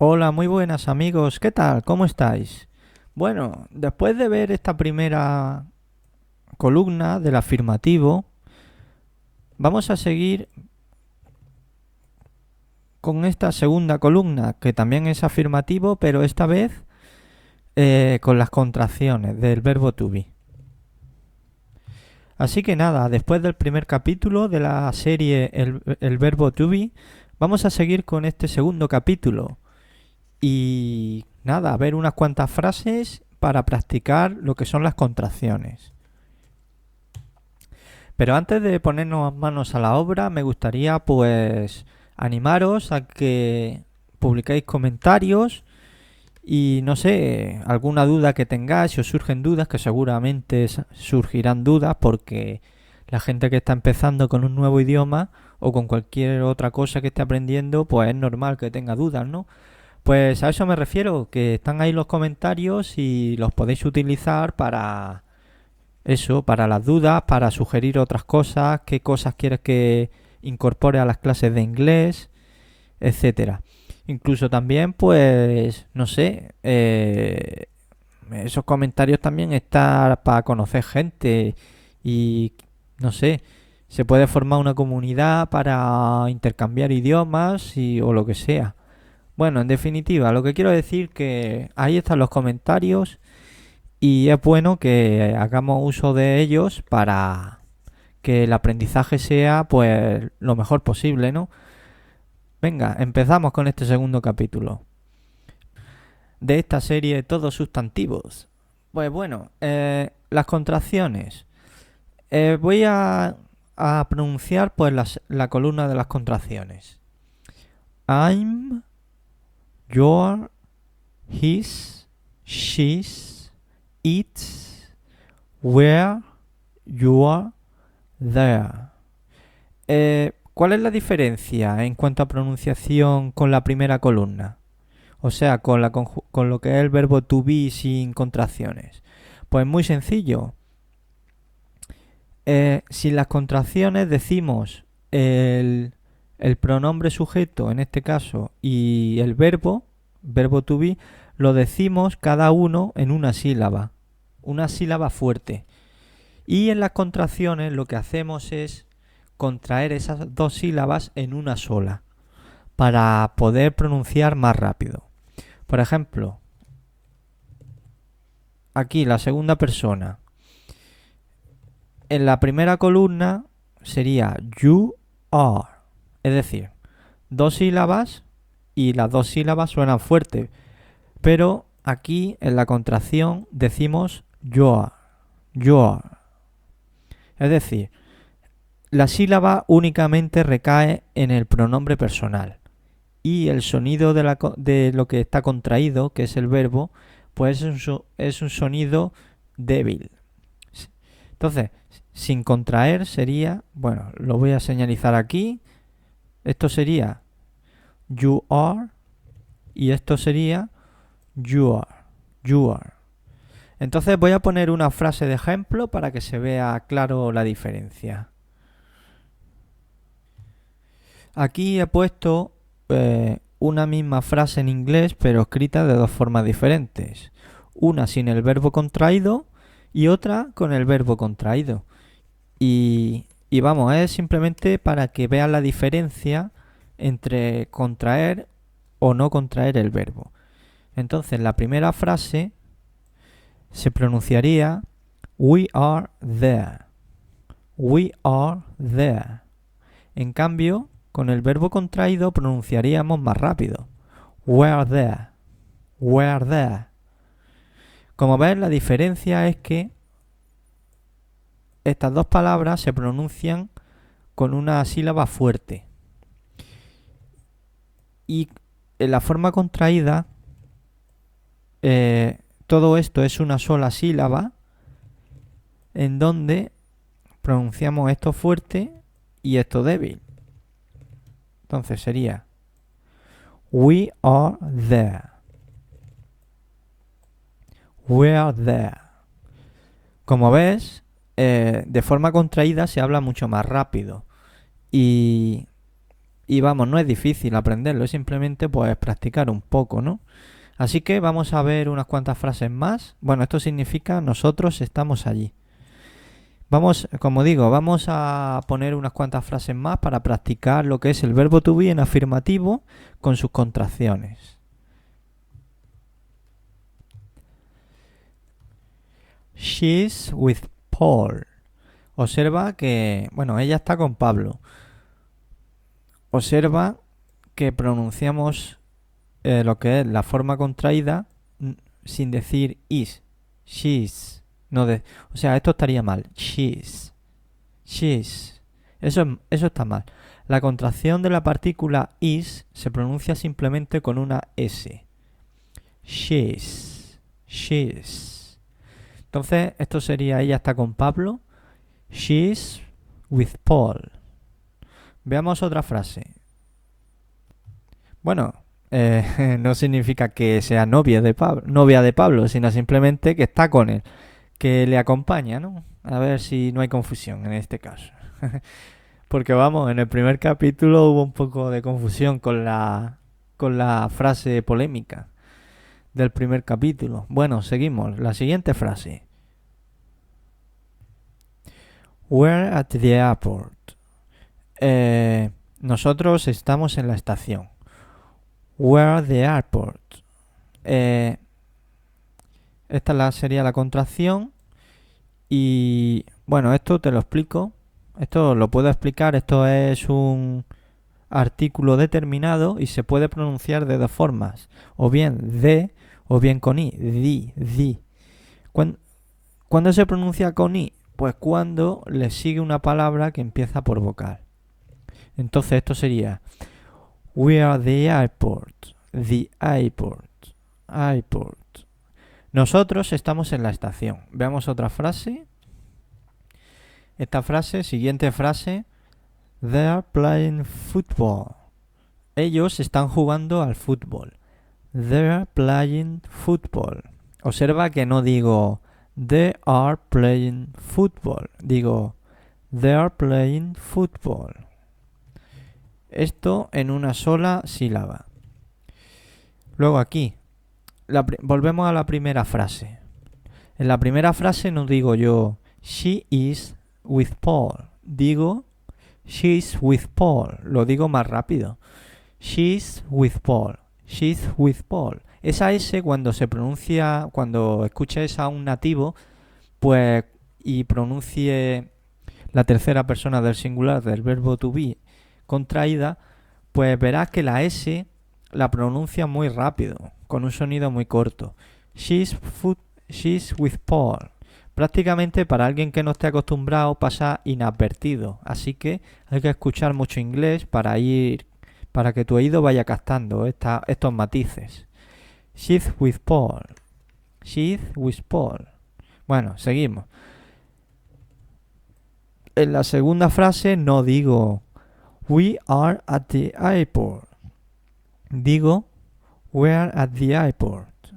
Hola, muy buenas amigos, ¿qué tal? ¿Cómo estáis? Bueno, después de ver esta primera columna del afirmativo, vamos a seguir con esta segunda columna, que también es afirmativo, pero esta vez con las contracciones del verbo to be. Así que nada, después del primer capítulo de la serie el verbo to be, vamos a seguir con este segundo capítulo. Y nada, a ver unas cuantas frases para practicar lo que son las contracciones. Pero antes de ponernos manos a la obra, me gustaría pues animaros a que publiquéis comentarios y no sé, alguna duda que tengáis, si os surgen dudas, que seguramente surgirán dudas porque la gente que está empezando con un nuevo idioma o con cualquier otra cosa que esté aprendiendo, pues es normal que tenga dudas, ¿no? Pues a eso me refiero, que están ahí los comentarios y los podéis utilizar para eso, para las dudas, para sugerir otras cosas, qué cosas quieres que incorpore a las clases de inglés, etcétera. Incluso también, pues, no sé, esos comentarios también están para conocer gente y, no sé, se puede formar una comunidad para intercambiar idiomas o lo que sea. Bueno, en definitiva, lo que quiero decir que ahí están los comentarios y es bueno que hagamos uso de ellos para que el aprendizaje sea pues lo mejor posible, ¿no? Venga, empezamos con este segundo capítulo de esta serie Todos sustantivos. Pues bueno, las contracciones. Voy a pronunciar pues la columna de las contracciones. I'm, your, his, she's, it's, where, you are, there. ¿Cuál es la diferencia en cuanto a pronunciación con la primera columna? O sea, con lo que es el verbo to be sin contracciones. Pues muy sencillo. Sin las contracciones decimos el pronombre sujeto, en este caso, y el verbo to be, lo decimos cada uno en una sílaba fuerte. Y en las contracciones lo que hacemos es contraer esas dos sílabas en una sola para poder pronunciar más rápido. Por ejemplo, aquí la segunda persona. En la primera columna sería you are, es decir, dos sílabas y las dos sílabas suenan fuerte, pero aquí en la contracción decimos you are, you are. Es decir, la sílaba únicamente recae en el pronombre personal y el sonido de lo que está contraído, que es el verbo, pues es un sonido débil. Entonces, sin contraer sería, bueno, lo voy a señalizar aquí. Esto sería you are y esto sería you are, you are. Entonces voy a poner una frase de ejemplo para que se vea claro la diferencia. Aquí he puesto una misma frase en inglés, pero escrita de dos formas diferentes. Una sin el verbo contraído y otra con el verbo contraído. Y vamos, es simplemente para que vean la diferencia entre contraer o no contraer el verbo. Entonces, la primera frase se pronunciaría we are there. We are there. En cambio, con el verbo contraído pronunciaríamos más rápido. We're there. We're there. Como ves, la diferencia es que estas dos palabras se pronuncian con una sílaba fuerte. Y en la forma contraída, todo esto es una sola sílaba en donde pronunciamos esto fuerte y esto débil. Entonces sería we are there. We are there. Como ves, de forma contraída se habla mucho más rápido. Y Y vamos, no es difícil aprenderlo, es simplemente pues practicar un poco, ¿no? Así que vamos a ver unas cuantas frases más. Bueno, esto significa nosotros estamos allí. Vamos, como digo, vamos a poner unas cuantas frases más para practicar lo que es el verbo to be en afirmativo con sus contracciones. She's with Paul. Observa que, bueno, ella está con Pablo. Observa que pronunciamos lo que es la forma contraída sin decir is. She's. No o sea, esto estaría mal. She's. She's. Eso está mal. La contracción de la partícula is se pronuncia simplemente con una S. She's. She's. Entonces, esto sería ella está con Pablo. She's with Paul. Veamos otra frase. Bueno, no significa que sea novia de Pablo, sino simplemente que está con él, que le acompaña, ¿no? A ver si no hay confusión en este caso. Porque vamos, en el primer capítulo hubo un poco de confusión con la frase polémica del primer capítulo. Bueno, seguimos. La siguiente frase. We're at the airport. Nosotros estamos en la estación. We're at the airport. Esta sería la contracción. Y bueno, esto te lo explico. Esto lo puedo explicar. Esto es un artículo determinado y se puede pronunciar de dos formas. O bien de o bien con i. The. ¿Cuándo se pronuncia con i? Pues cuando le sigue una palabra que empieza por vocal. Entonces esto sería We are the airport. The airport. Airport. Nosotros estamos en la estación. Veamos otra frase. Esta frase, siguiente frase. They're playing football. Ellos están jugando al fútbol. They're playing football. Observa que no digo They are playing football. Digo They are playing football. Esto en una sola sílaba. Luego aquí, volvemos a la primera frase. En la primera frase no digo yo She is with Paul. Digo She's with Paul. Lo digo más rápido. She's with Paul. She's with Paul. Esa S cuando se pronuncia, cuando escuches a un nativo, pues y pronuncie la tercera persona del singular del verbo to be contraída, pues verás que la S la pronuncia muy rápido, con un sonido muy corto. She's with Paul. Prácticamente para alguien que no esté acostumbrado pasa inadvertido, así que hay que escuchar mucho inglés para que tu oído vaya captando estos matices. She's with Paul. She's with Paul. Bueno, seguimos. En la segunda frase no digo We are at the airport. Digo We're at the airport.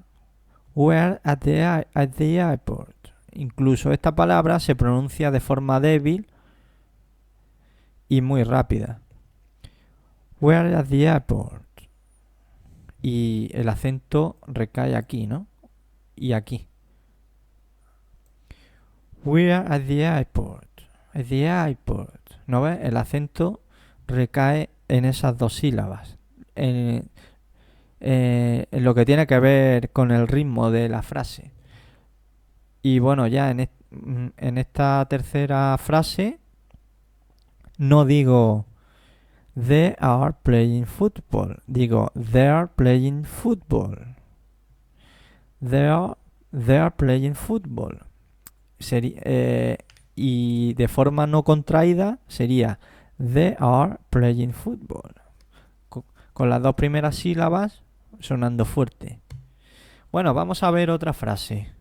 We're at the airport. Incluso esta palabra se pronuncia de forma débil y muy rápida. We're at the airport. Y el acento recae aquí, ¿no? Y aquí. We're at the airport. At the airport. ¿No ves? El acento recae en esas dos sílabas. En lo que tiene que ver con el ritmo de la frase. Y bueno, ya en esta tercera frase no digo They are playing football. Digo They are playing football. They are playing football. Y de forma no contraída sería They are playing football. Con las dos primeras sílabas sonando fuerte. Bueno, vamos a ver otra frase.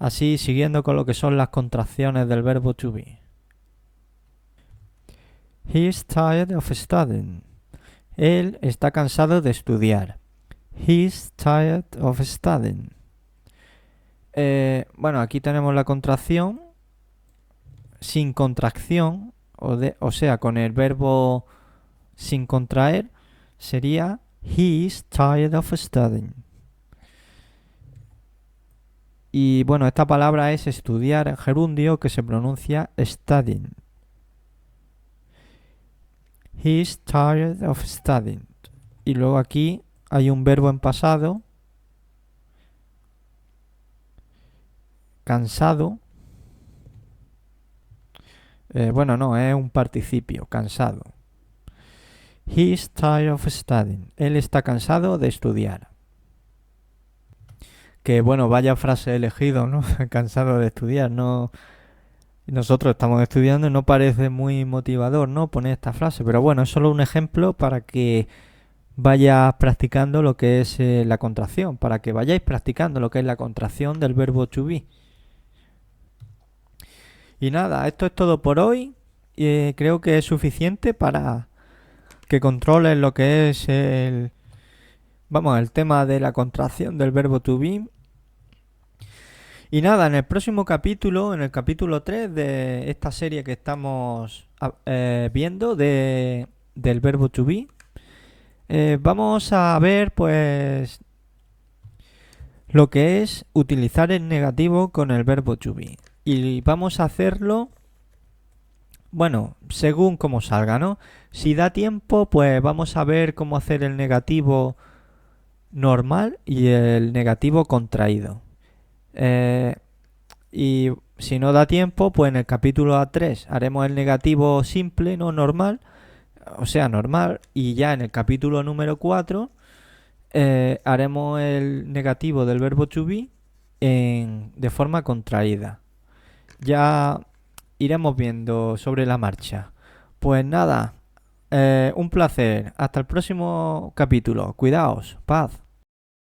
Así, siguiendo con lo que son las contracciones del verbo to be. He's tired of studying. Él está cansado de estudiar. He's tired of studying. Bueno, aquí tenemos la contracción sin contracción. o sea, con el verbo sin contraer, sería he is tired of studying. Y bueno, esta palabra es estudiar en gerundio, que se pronuncia studying. He is tired of studying. Y luego aquí hay un verbo en pasado, cansado. Bueno, no, es un participio, cansado. He is tired of studying. Él está cansado de estudiar. Que bueno, vaya frase elegido, ¿no? Cansado de estudiar, no. Nosotros estamos estudiando y no parece muy motivador, ¿no? Poner esta frase, pero bueno, es solo un ejemplo para que vayas practicando lo que es la contracción, para que vayáis practicando lo que es la contracción del verbo to be. Y nada, esto es todo por hoy. Creo que es suficiente para que controles lo que es el tema de la contracción del verbo to be. Y nada, en el próximo capítulo, en el capítulo 3 de esta serie que estamos viendo del verbo to be, vamos a ver pues lo que es utilizar el negativo con el verbo to be. Y vamos a hacerlo, bueno, según como salga, ¿no? Si da tiempo, pues vamos a ver cómo hacer el negativo normal y el negativo contraído. Y si no da tiempo, pues en el capítulo A3 haremos el negativo simple, no normal, o sea, normal, y ya en el capítulo número 4 haremos el negativo del verbo to be de forma contraída. Ya iremos viendo sobre la marcha. Pues nada, un placer. Hasta el próximo capítulo. Cuidaos. Paz.